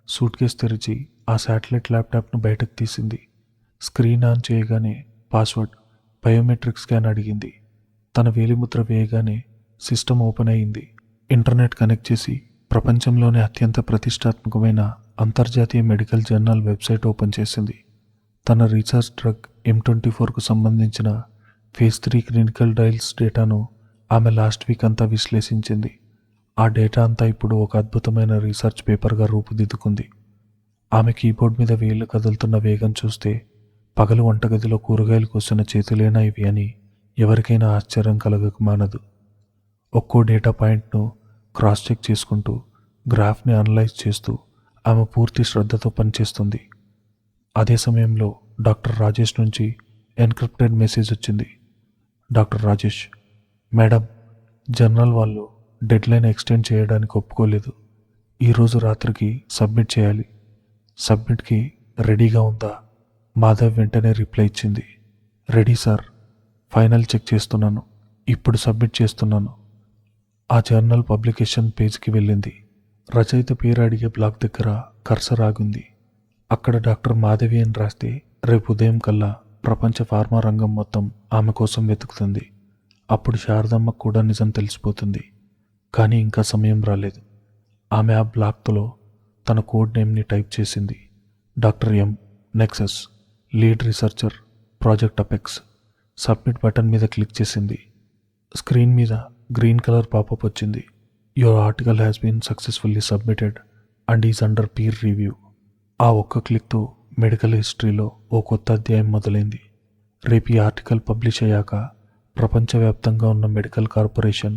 Speaker 1: సూట్ కేస్ తెరిచి ఆ శాటిలైట్ ల్యాప్టాప్ను బయటకు తీసింది. స్క్రీన్ ఆన్ చేయగానే పాస్వర్డ్, బయోమెట్రిక్ స్కాన్ అడిగింది. తన వేలిముద్ర వేయగానే సిస్టమ్ ఓపెన్ అయింది. ఇంటర్నెట్ కనెక్ట్ చేసి ప్రపంచంలోనే అత్యంత ప్రతిష్టాత్మకమైన అంతర్జాతీయ మెడికల్ జర్నల్ వెబ్సైట్ ఓపెన్ చేసింది. తన రీసెర్చ్ డ్రగ్ M24కు సంబంధించిన ఫేజ్ 3 క్లినికల్ ట్రయల్స్ డేటాను ఆమె లాస్ట్ వీక్ అంతా విశ్లేషించింది. ఆ డేటా అంతా ఇప్పుడు ఒక అద్భుతమైన రీసెర్చ్ పేపర్గా రూపుదిద్దుకుంది. ఆమె కీబోర్డ్ మీద వేళ్లు కదులుతున్న వేగం చూస్తే పగలు వంటగదిలో కూరగాయలు కోసిన చేతులేనా ఇవి అని ఎవరికైనా ఆశ్చర్యం కలగక మానదు. ఒక్కో డేటా పాయింట్ను క్రాస్ చెక్ చేసుకుంటూ, గ్రాఫ్ని అనలైజ్ చేస్తూ ఆమె పూర్తి శ్రద్ధతో పనిచేస్తుంది. అదే సమయంలో డాక్టర్ రాజేష్ నుంచి ఎన్క్రిప్టెడ్ మెసేజ్ వచ్చింది. డాక్టర్ రాజేష్, మేడం, జర్నల్ వాళ్ళు డెడ్లైన్ ఎక్స్టెండ్ చేయడానికి ఒప్పుకోలేదు. ఈరోజు రాత్రికి సబ్మిట్ చేయాలి. సబ్మిట్కి రెడీగా ఉందా? మాధవ్ వెంటనే రిప్లై ఇచ్చింది. రెడీ సార్, ఫైనల్ చెక్ చేస్తున్నాను, ఇప్పుడు సబ్మిట్ చేస్తున్నాను. ఆ జర్నల్ పబ్లికేషన్ పేజ్కి వెళ్ళింది. రచయిత పేరు అడిగే బ్లాక్ దగ్గర కర్సర్ ఆగింది. అక్కడ డాక్టర్ మాధవి అని రాస్తే రేపు ఉదయం కల్లా ప్రపంచ ఫార్మా రంగం మొత్తం ఆమె కోసం వెతుకుతుంది. అప్పుడు శారదమ్మకు కూడా నిజం తెలిసిపోతుంది. కానీ ఇంకా సమయం రాలేదు. ఆమె ఆ బ్లాక్లో తన కోడ్ నేమ్ని టైప్ చేసింది. Doctor M, nexus, lead researcher, project apex. Submit button మీద క్లిక్ చేసింది. స్క్రీన్ మీద గ్రీన్ కలర్ పాపప్ వచ్చింది. Your article has been successfully submitted and is under peer review. ఆ ఒక్క క్లిక్తో మెడికల్ హిస్టరీలో ఓ కొత్త అధ్యాయం మొదలైంది. రేపు ఈ ఆర్టికల్ పబ్లిష్ అయ్యాక ప్రపంచవ్యాప్తంగా ఉన్న మెడికల్ కార్పొరేషన్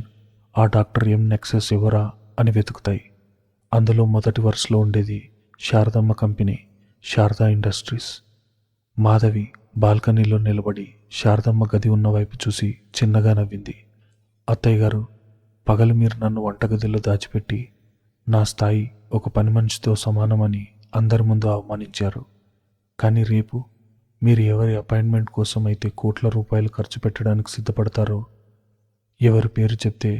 Speaker 1: ఆ డాక్టర్ M నెక్సస్ ఎవరా అని వెతుకుతాయి. అందులో మొదటి వరుసలో ఉండేది శారదమ్మ కంపెనీ, శారదా ఇండస్ట్రీస్. మాధవి బాల్కనీలో నిలబడి శారదమ్మ గది ఉన్న వైపు చూసి చిన్నగా నవ్వింది. అత్తయ్య గారు, పగలు మీరు నన్ను వంటగదిలో దాచిపెట్టి నా స్థాయి ఒక పని మనిషితో సమానమని అందరి ముందు అవమానించారు. కానీ రేపు మీరు ఎవరి అపాయింట్మెంట్ కోసం అయితే కోట్ల రూపాయలు ఖర్చు పెట్టడానికి సిద్ధపడతారో, ఎవరి పేరు చెప్తే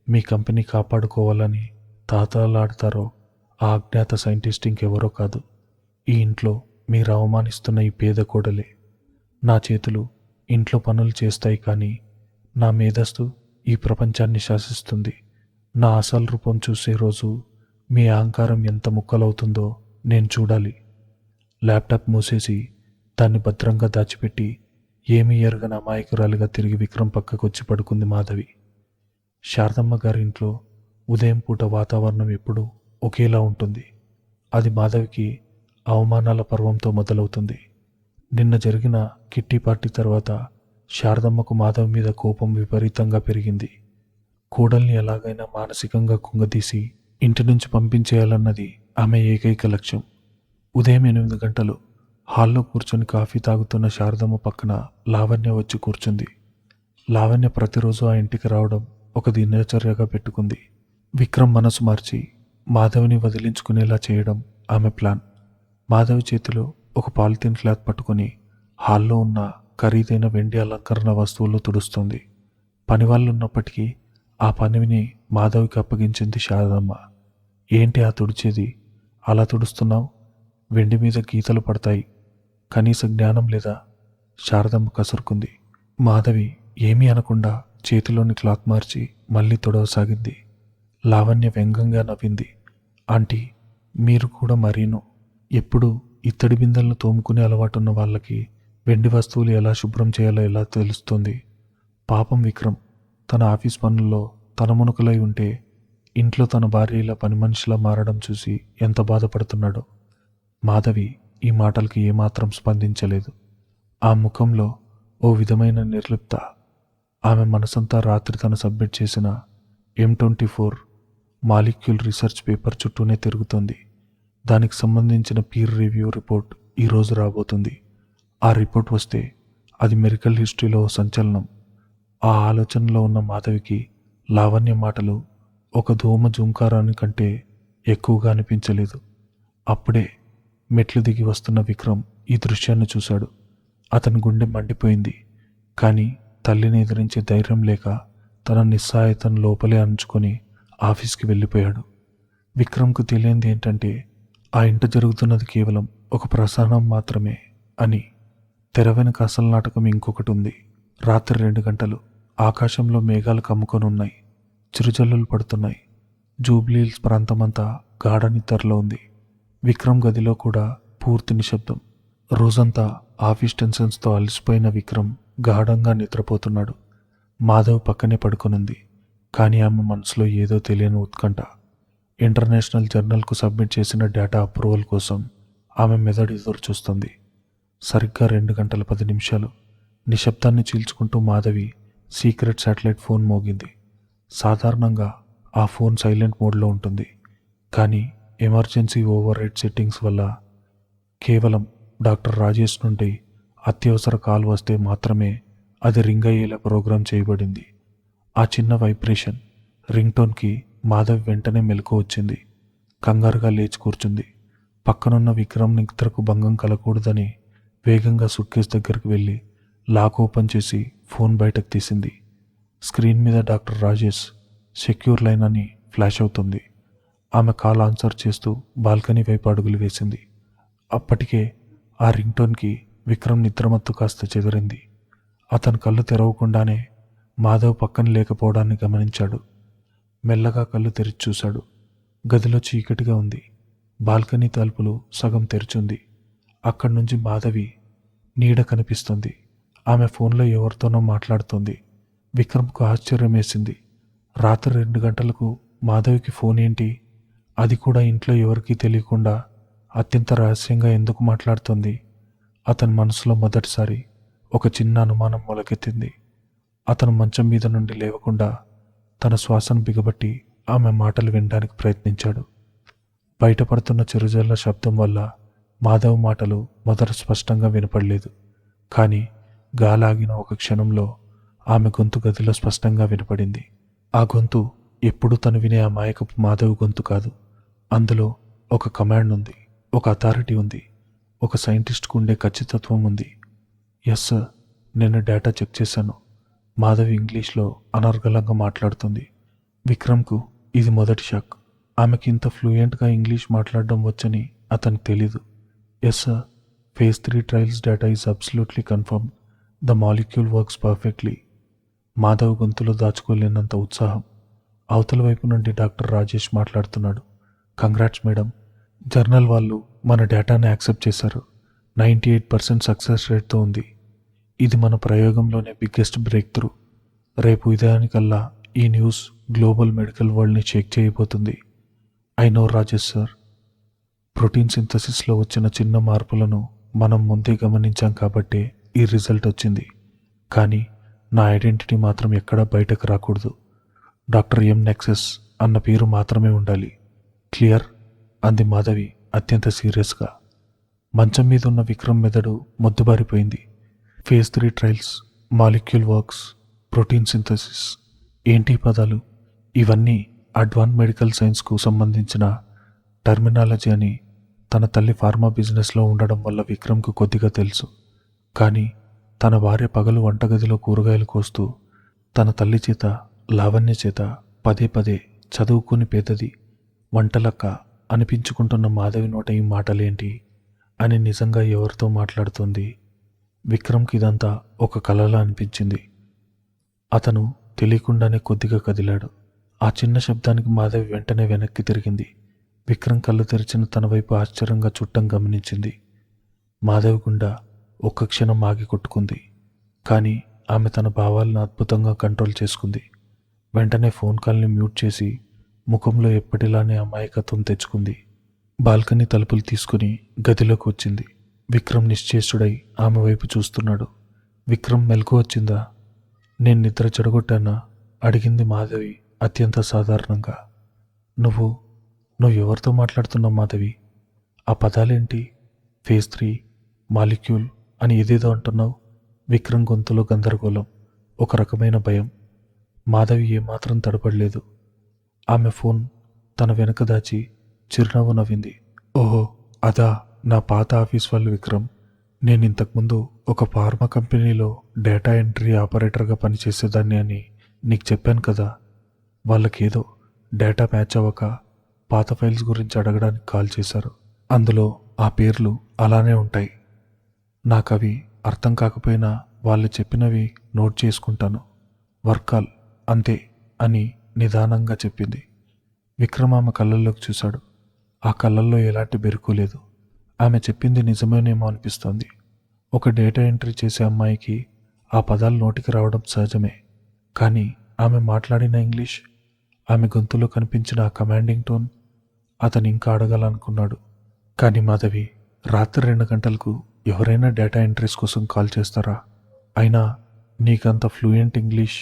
Speaker 1: మీ కంపెనీ కాపాడుకోవాలని తాతాలాడతారో ఆ అజ్ఞాత సైంటిస్ట్ ఇంకెవరో కాదు, ఈ ఇంట్లో మీరు అవమానిస్తున్న ఈ పేద కోడలే. నా చేతులు ఇంట్లో పనులు చేస్తాయి, కానీ నా మేధస్సు ఈ ప్రపంచాన్ని శాసిస్తుంది. నా అసలు రూపం చూసే రోజు మీ అహంకారం ఎంత ముక్కలవుతుందో నేను చూడాలి. ల్యాప్టాప్ మూసేసి దాన్ని భద్రంగా దాచిపెట్టి ఏమీ ఎరగని అమాయకురాలిగా తిరిగి విక్రమ్ పక్కకు వచ్చి పడుకుంది మాధవి. శారదమ్మ గారింట్లో ఉదయం పూట వాతావరణం ఎప్పుడూ ఒకేలా ఉంటుంది. అది మాధవికి అవమానాల పర్వంతో మొదలవుతుంది. నిన్న జరిగిన కిట్టి పార్టీ తర్వాత శారదమ్మకు మాధవ్ మీద కోపం విపరీతంగా పెరిగింది. కోడల్ని ఎలాగైనా మానసికంగా కుంగదీసి ఇంటి నుంచి పంపించేయాలన్నది ఆమె ఏకైక లక్ష్యం. ఉదయం 8 గంటలు హాల్లో కూర్చొని కాఫీ తాగుతున్న శారదమ్మ పక్కన లావణ్య వచ్చి కూర్చుంది. లావణ్య ప్రతిరోజు ఆ ఇంటికి రావడం ఒక దినచర్యగా పెట్టుకుంది. విక్రమ్ మనసు మార్చి మాధవిని వదిలించుకునేలా చేయడం ఆమె ప్లాన్. మాధవి చేతిలో ఒక పాలిథిన్ క్లాత్ పట్టుకుని హాల్లో ఉన్న ఖరీదైన వెండి అలంకరణ వస్తువులు తుడుస్తుంది. పనివాళ్ళున్నప్పటికీ ఆ పనిని మాధవికి అప్పగించింది శారదమ్మ. ఏంటి ఆ తుడిచేది? అలా తుడుస్తున్నావు? వెండి మీద గీతలు పడతాయి, కనీస జ్ఞానం లేదా? శారదమ్మ కసురుకుంది. మాధవి ఏమీ అనకుండా చేతిలోని క్లాత్ మార్చి మళ్ళీ తొడవసాగింది. లావణ్య వ్యంగ్యంగా నవ్వింది. ఆంటీ, మీరు కూడా మరీను. ఎప్పుడు ఇత్తడి బిందెలను తోముకునే అలవాటున్న వాళ్ళకి వెండి వస్తువులు ఎలా శుభ్రం చేయాలో ఎలా తెలుస్తుంది? పాపం విక్రమ్ తన ఆఫీస్ పనుల్లో తలమునకలై ఉంటే ఇంట్లో తన భార్య ఇలా పని మనిషిలా మారడం చూసి ఎంత బాధపడుతున్నాడో. మాధవి ఈ మాటలకి ఏమాత్రం స్పందించలేదు. ఆ ముఖంలో ఓ విధమైన నిర్లిప్త. ఆమె మనసంతా రాత్రి తను సబ్మిట్ చేసిన M24 మాలిక్యూల్ రీసెర్చ్ పేపర్ చుట్టూనే తిరుగుతోంది. దానికి సంబంధించిన పీర్ రివ్యూ రిపోర్ట్ ఈరోజు రాబోతుంది. ఆ రిపోర్ట్ వస్తే అది మెడికల్ హిస్టరీలో సంచలనం. ఆ ఆలోచనలో ఉన్న మాధవికి లావణ్య మాటలు ఒక దోమ జూంకారాని కంటే ఎక్కువగా అనిపించలేదు. అప్పుడే మెట్లు దిగి వస్తున్న విక్రమ్ ఈ దృశ్యాన్ని చూశాడు. అతని గుండె మండిపోయింది. కానీ తల్లిని ఎదిరించే ధైర్యం లేక తన నిస్సహాయతను లోపలే అంచుకొని ఆఫీస్కి వెళ్ళిపోయాడు. విక్రమ్కు తెలియంది ఏంటంటే ఆ ఇంట జరుగుతున్నది కేవలం ఒక ప్రసారం మాత్రమే అని. తెర వెనుక అసలు నాటకం ఇంకొకటి ఉంది. రాత్రి 2 గంటలు. ఆకాశంలో మేఘాలు కమ్ముకొని ఉన్నాయి. చిరుజల్లులు పడుతున్నాయి. జూబ్లీహిల్స్ ప్రాంతమంతా గాఢ నిద్రలో ఉంది. విక్రమ్ గదిలో కూడా పూర్తి నిశ్శబ్దం. రోజంతా ఆఫీస్ టెన్షన్స్తో అలసిపోయిన విక్రమ్ గాఢంగా నిద్రపోతున్నాడు. మాధవ్ పక్కనే పడుకొనుంది. కానీ ఆమె మనసులో ఏదో తెలియని ఉత్కంఠ. ఇంటర్నేషనల్ జర్నల్కు సబ్మిట్ చేసిన డేటా అప్రూవల్ కోసం ఆమె మెదడు ఎదురు చూస్తుంది. సరిగ్గా 2 గంటల 10 నిమిషాలు. నిశ్శబ్దాన్ని చీల్చుకుంటూ మాధవి సీక్రెట్ శాటిలైట్ ఫోన్ మోగింది. సాధారణంగా ఆ ఫోన్ సైలెంట్ మోడ్లో ఉంటుంది. కానీ ఎమర్జెన్సీ ఓవర్ రైడ్ సెట్టింగ్స్ వల్ల కేవలం డాక్టర్ రాజేష్ నుండి అత్యవసర కాల్ వస్తే మాత్రమే అది రింగ్ అయ్యేలా ప్రోగ్రాం చేయబడింది. ఆ చిన్న వైబ్రేషన్ రింగ్ టోన్కి మాధవి వెంటనే మెలకు వచ్చింది. కంగారుగా లేచి కూర్చుంది. పక్కనున్న విక్రమ్ నిద్రకు భంగం కలగకూడదని వేగంగా సూట్ కేస్ దగ్గరికి వెళ్ళి లాక్ ఓపెన్ చేసి ఫోన్ బయటకు తీసింది. స్క్రీన్ మీద డాక్టర్ రాజేష్ సెక్యూర్ లైన్ అని ఫ్లాష్ అవుతుంది. ఆమె కాల్ ఆన్సర్ చేస్తూ బాల్కనీ వైపు అడుగులు వేసింది. అప్పటికే ఆ రింగ్ టోన్కి విక్రమ్ నిద్రమత్తు కాస్త చెదిరింది. అతను కళ్ళు తెరవకుండానే మాధవ్ పక్కన లేకపోవడాన్ని గమనించాడు. మెల్లగా కళ్ళు తెరిచి చూశాడు. గదిలో చీకటిగా ఉంది. బాల్కనీ తలుపులు సగం తెరిచుంది. అక్కడి నుంచి మాధవి నీడ కనిపిస్తుంది. ఆమె ఫోన్లో ఎవరితోనో మాట్లాడుతోంది. విక్రమ్కు ఆశ్చర్యం వేసింది. రాత్రి 2 గంటలకు మాధవికి ఫోన్ ఏంటి? అది కూడా ఇంట్లో ఎవరికీ తెలియకుండా అత్యంత రహస్యంగా ఎందుకు మాట్లాడుతోంది? అతని మనసులో మొదటిసారి ఒక చిన్న అనుమానం మొలకెత్తింది. అతను మంచం మీద నుండి లేవకుండా తన శ్వాసను బిగబట్టి ఆమె మాటలు వినడానికి ప్రయత్నించాడు. బయటపడుతున్న చిరుజల్ల శబ్దం వల్ల మాధవ్ మాటలు మొదట స్పష్టంగా వినపడలేదు. కానీ గాలాగిన ఒక క్షణంలో ఆమె గొంతు గదిలో స్పష్టంగా వినపడింది. ఆ గొంతు ఎప్పుడూ తను వినే అమాయకపు మాధవ్ గొంతు కాదు. అందులో ఒక కమాండ్ ఉంది, ఒక అథారిటీ ఉంది, ఒక సైంటిస్ట్కు ఉండే ఖచ్చితత్వం ఉంది. ఎస్ సార్, నేను డేటా చెక్ చేశాను. మాధవి ఇంగ్లీష్లో అనర్గళంగా మాట్లాడుతుంది. విక్రమ్కు ఇది మొదటి షాక్. ఆమెకి ఇంత ఫ్లూయెంట్గా ఇంగ్లీష్ మాట్లాడడం వచ్చని అతనికి తెలీదు. Yes sir, phase 3 trials data is absolutely confirm. The molecule works perfectly. Madhav గొంతులో దాచుకోలేనంత ఉత్సాహం. అవతల వైపు నుండి డాక్టర్ రాజేష్ మాట్లాడుతున్నాడు. కంగ్రాట్స్ మేడం, జర్నల్ వాళ్ళు మన డేటాని యాక్సెప్ట్ చేశారు. 98% సక్సెస్ రేట్తో ఉంది. ఇది మన ప్రయోగంలోనే బిగ్గెస్ట్ బ్రేక్ త్రూ. రేపు ఉదయానికల్లా ఈ న్యూస్ గ్లోబల్ మెడికల్ వరల్డ్ని షేక్ చేయబోతుంది. I know Rajesh sir, protein సింథసిస్లో వచ్చిన చిన్న మార్పులను మనం ముందే గమనించాం కాబట్టే ఈ రిజల్ట్ వచ్చింది. కానీ నా ఐడెంటిటీ మాత్రం ఎక్కడా బయటకు రాకూడదు. డాక్టర్ ఎం నెక్సెస్ అన్న పేరు మాత్రమే ఉండాలి. క్లియర్? అంది మాధవి అత్యంత సీరియస్గా. మంచం మీద ఉన్న విక్రమ్ మెదడు మొద్దుబారిపోయింది. Phase 3 trials, molecule works, protein synthesis. ఏంటి ఈ పదాలు? ఇవన్నీ అడ్వాన్స్ మెడికల్ సైన్స్కు సంబంధించిన టర్మినాలజీ అని తన తల్లి ఫార్మా బిజినెస్లో ఉండడం వల్ల విక్రమ్కు కొద్దిగా తెలుసు. కానీ తన భార్య పగలు వంటగదిలో కూరగాయలు కోస్తూ తన తల్లి చేత, లావణ్య చేత పదే పదే చదువుకుని పేదది, వంటలక్క అనిపించుకుంటున్న మాధవి నోట ఈ మాటలేంటి అని నిజంగా ఎవరితో మాట్లాడుతోంది? విక్రమ్కి ఇదంతా ఒక కలలా అనిపించింది. అతను తెలియకుండానే కొద్దిగా కదిలాడు. ఆ చిన్న శబ్దానికి మాధవి వెంటనే వెనక్కి తిరిగింది. విక్రమ్ కళ్ళు తెరిచిన తన వైపు ఆశ్చర్యంగా చుట్టం గమనించింది. మాధవి గుండా ఒక్క క్షణం ఆగి కొట్టుకుంది. కానీ ఆమె తన భావాలను అద్భుతంగా కంట్రోల్ చేసుకుంది. వెంటనే ఫోన్ కాల్ని మ్యూట్ చేసి ముఖంలో ఎప్పటిలానే అమాయకత్వం తెచ్చుకుంది. బాల్కనీ తలుపులు తీసుకుని గదిలోకి వచ్చింది. విక్రమ్ నిశ్చేష్టుడై ఆమె వైపు చూస్తున్నాడు. విక్రమ్ మెలకు వచ్చిందా? నేను నిద్ర చెడగొట్టానా? అడిగింది మాధవి అత్యంత సాధారణంగా. నువ్వు ఎవరితో మాట్లాడుతున్నావు మాధవి? ఆ పదాలేంటి? ఫేజ్ 3, మాలిక్యూల్ అని ఏదేదో అంటున్నావు. విక్రమ్ గొంతులో గందరగోళం, ఒక రకమైన భయం. మాధవి ఏమాత్రం తడపడలేదు. ఆమె ఫోన్ తన వెనక దాచి చిరునవ్వు నవ్వింది. ఓహో, అదా నా పాత ఆఫీస్ వాళ్ళు విక్రమ్. నేను ఇంతకుముందు ఒక ఫార్మా కంపెనీలో డేటా ఎంట్రీ ఆపరేటర్గా పనిచేసేదాన్ని అని నీకు చెప్పాను కదా. వాళ్ళకేదో డేటా మ్యాచ్ అవ్వక పాత ఫైల్స్ గురించి అడగడానికి కాల్ చేశారు. అందులో ఆ పేర్లు అలానే ఉంటాయి. నాకు అవి అర్థం కాకపోయినా వాళ్ళు చెప్పినవి నోట్ చేసుకుంటాను. వర్క్ కాల్ అంతే అని నిదానంగా చెప్పింది. విక్రమ్ ఆమె కళ్ళల్లోకి చూశాడు. ఆ కళ్ళల్లో ఎలాంటి బెరుకు లేదు. ఆమె చెప్పింది నిజమేనేమో అనిపిస్తోంది. ఒక డేటా ఎంట్రీ చేసే అమ్మాయికి ఆ పదాలు నోటికి రావడం సహజమే. కానీ ఆమె మాట్లాడిన ఇంగ్లీష్, ఆమె గొంతులో కనిపించిన ఆ కమాండింగ్ టోన్, అతను ఇంకా అడగాలనుకున్నాడు. కానీ మాధవి, రాత్రి 2 గంటలకు ఎవరైనా డేటా ఎంట్రీస్ కోసం కాల్ చేస్తారా? అయినా నీకంత ఫ్లూయెంట్ ఇంగ్లీష్.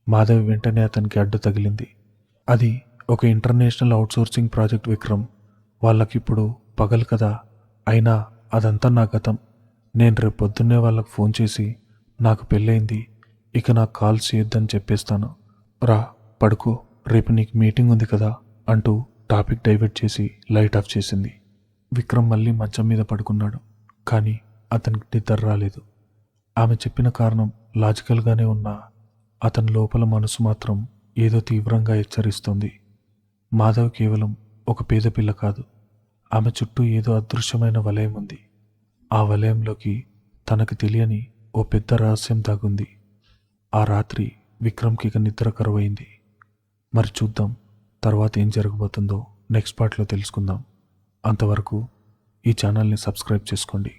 Speaker 1: మాధవి వెంటనే అతనికి అడ్డు తగిలింది. అది ఒక ఇంటర్నేషనల్ అవుట్సోర్సింగ్ ప్రాజెక్ట్ విక్రమ్. వాళ్ళకిప్పుడు పగలు కదా. అయినా అదంతా నా గతం. నేను రేపు పొద్దున్నే వాళ్ళకు ఫోన్ చేసి నాకు పెళ్ళయింది, ఇక నాకు కాల్స్ చేయొద్దని చెప్పేస్తాను. రా పడుకో, రేపు నీకు మీటింగ్ ఉంది కదా అంటూ టాపిక్ డైవర్ట్ చేసి లైట్ ఆఫ్ చేసింది. విక్రమ్ మళ్ళీ మంచం మీద పడుకున్నాడు. కానీ అతనికి నిద్ర రాలేదు. ఆమె చెప్పిన కారణం లాజికల్గానే ఉన్నా అతని లోపల మనసు మాత్రం ఏదో తీవ్రంగా హెచ్చరిస్తోంది. మాధవ్ కేవలం ఒక పేద పిల్ల కాదు. ఆమె చుట్టూ ఏదో అదృశ్యమైన వలయం ఉంది. ఆ వలయంలోకి తనకు తెలియని ఓ పెద్ద రహస్యం దాగుంది. ఆ రాత్రి విక్రమ్కి ఇక నిద్ర కరువైంది. మరి చూద్దాం తర్వాత ఏం జరగబోతుందో నెక్స్ట్ పార్ట్లో తెలుసుకుందాం. అంతవరకు ఈ ఛానల్ని సబ్స్క్రైబ్ చేసుకోండి.